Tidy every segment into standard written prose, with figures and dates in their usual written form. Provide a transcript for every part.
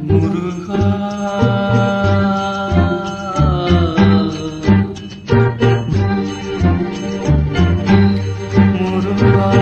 முருகா முருகா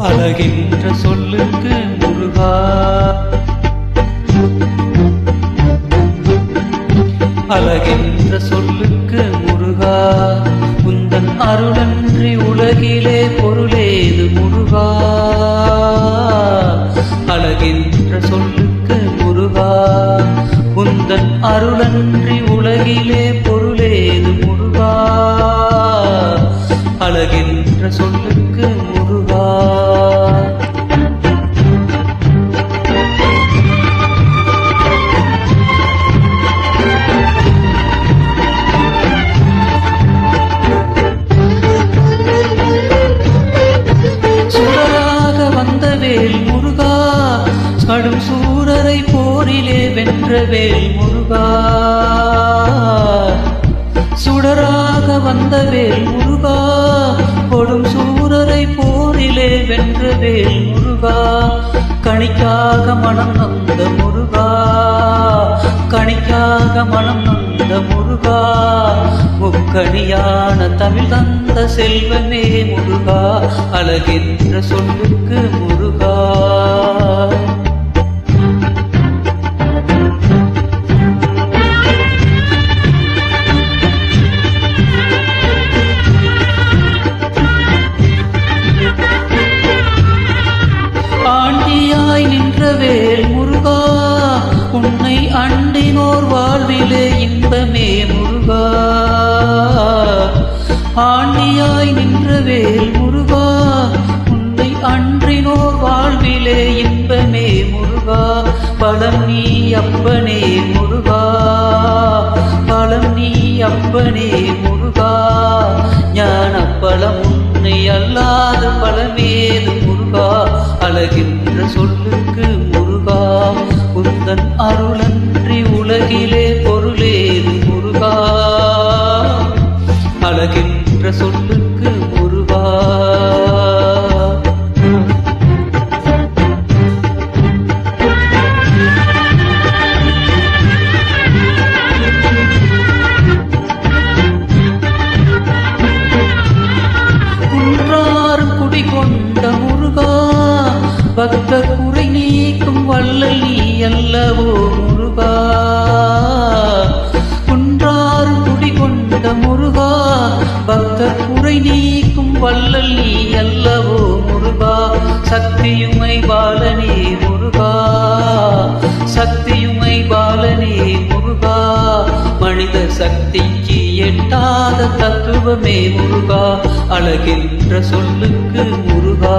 அழகின்ற சொல்லுக்கு முருகா, அழகின்ற சொல்லுக்கு முருகா, உந்தன் அருளன்றி உலகிலே பொருளேது முருகா. அழகின்ற சொல்லுக்கு முருகா, உந்தன் அருளன்றி உலகிலே பொருளேது முருகா. அழகின்ற சொல்லுக்கு முருகா. சுடராக வந்த வேல் முருகா, கடும் சூரரை போரிலே வென்ற வேல் முருகா. சுடராக வந்த வேல் முருகா, கொடும் சூரரை போரிலே வென்ற வேல் முருகா. கணிக்காக மனம் நொந்த முருகா, கணிக்காக மனம் நொந்த முருகா. முக்கணியான தமிழ் தந்த செல்வமே முருகா, அழகின்ற சொல்லுக்கு முருகா. ஆண்டியாய் நின்ற வேல் முருகா, உன்னை அண்டினோர் வாழ்விலே இன்பமே முருகா. ஆண்டியாய் நின்ற வேல் முருகா, உன்னை அன்றினோர் வாழ்விலே இன்பமே முருகா. பலம் நீ அப்பனே முருகா, பலம் நீ அப்பனே முருகா. ஞான பலம் உன்னை அல்லாத பலமேது முருகா. அழகின்ற சொல்லுக்கு முருகா, உந்தன் அருளன்றி உலகிலே பொருளேது முருகா. அழகின்ற சொல்லுக்கு முருகா. குன்றாரும் குடிகொண்ட முருகா, பக்த குறை நீக்கும் வள்ளல் நீ அல்லவோ முருகா. குன்றாரும் குடிகொண்ட முருகா, பக்த குறை நீக்கும் வள்ளல் நீ அல்லவோ முருகா. சக்தியுமை பாலனே முருகா, சக்தியுமை பாலனே முருகா. மனித சக்திக்கு எட்டாத தத்துவமே முருகா. அழகின்ற சொல்லுக்கு முருகா.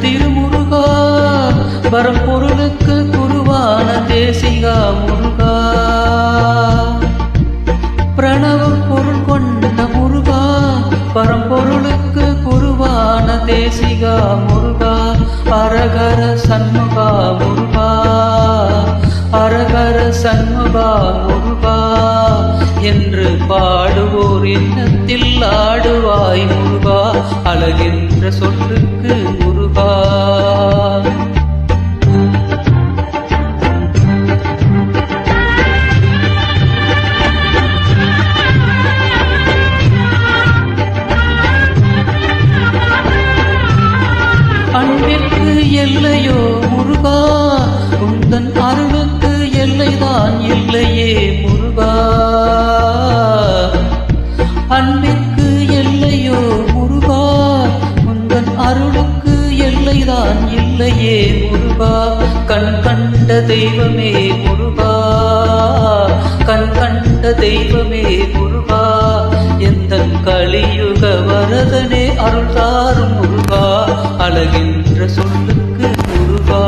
திருமுருகா, பரம்பொருளுக்கு குருவான தேசிகா முருகா. பிரணவ பொருள் கொண்ட முருகா, பரம்பொருளுக்கு குருவான தேசிகா முருகா. அரகர சண்முகா முருகா, அரகர சண்முகா முருகா என்று பாடுவோர் எண்ணத்தில் ஆடுவாய் முருகா. அழகின்ற சொல்லுக்கு முருகா. அன்பிற்கு எல்லையோ முருகா, உந்தன் அருளுக்கு எல்லைதான் இல்லையே முருகா. அன்பிற்கு எல்லையோ முருகா, அருளுக்கு எல்லைதான் இல்லையே முருகா கண் கண்ட தெய்வமே முருகா கண் கண்ட தெய்வமே முருகா எந்த கலியுக வரதனே அருள் தாரும் முருகா அழகின்ற சொல்லுக்கு முருகா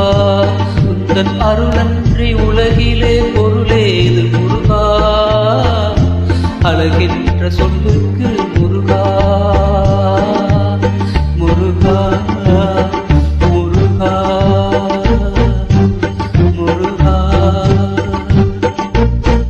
உந்தன் அருளன்றி உலகிலே பொருளேது முருகா அழகின்ற சொல்லுக்கு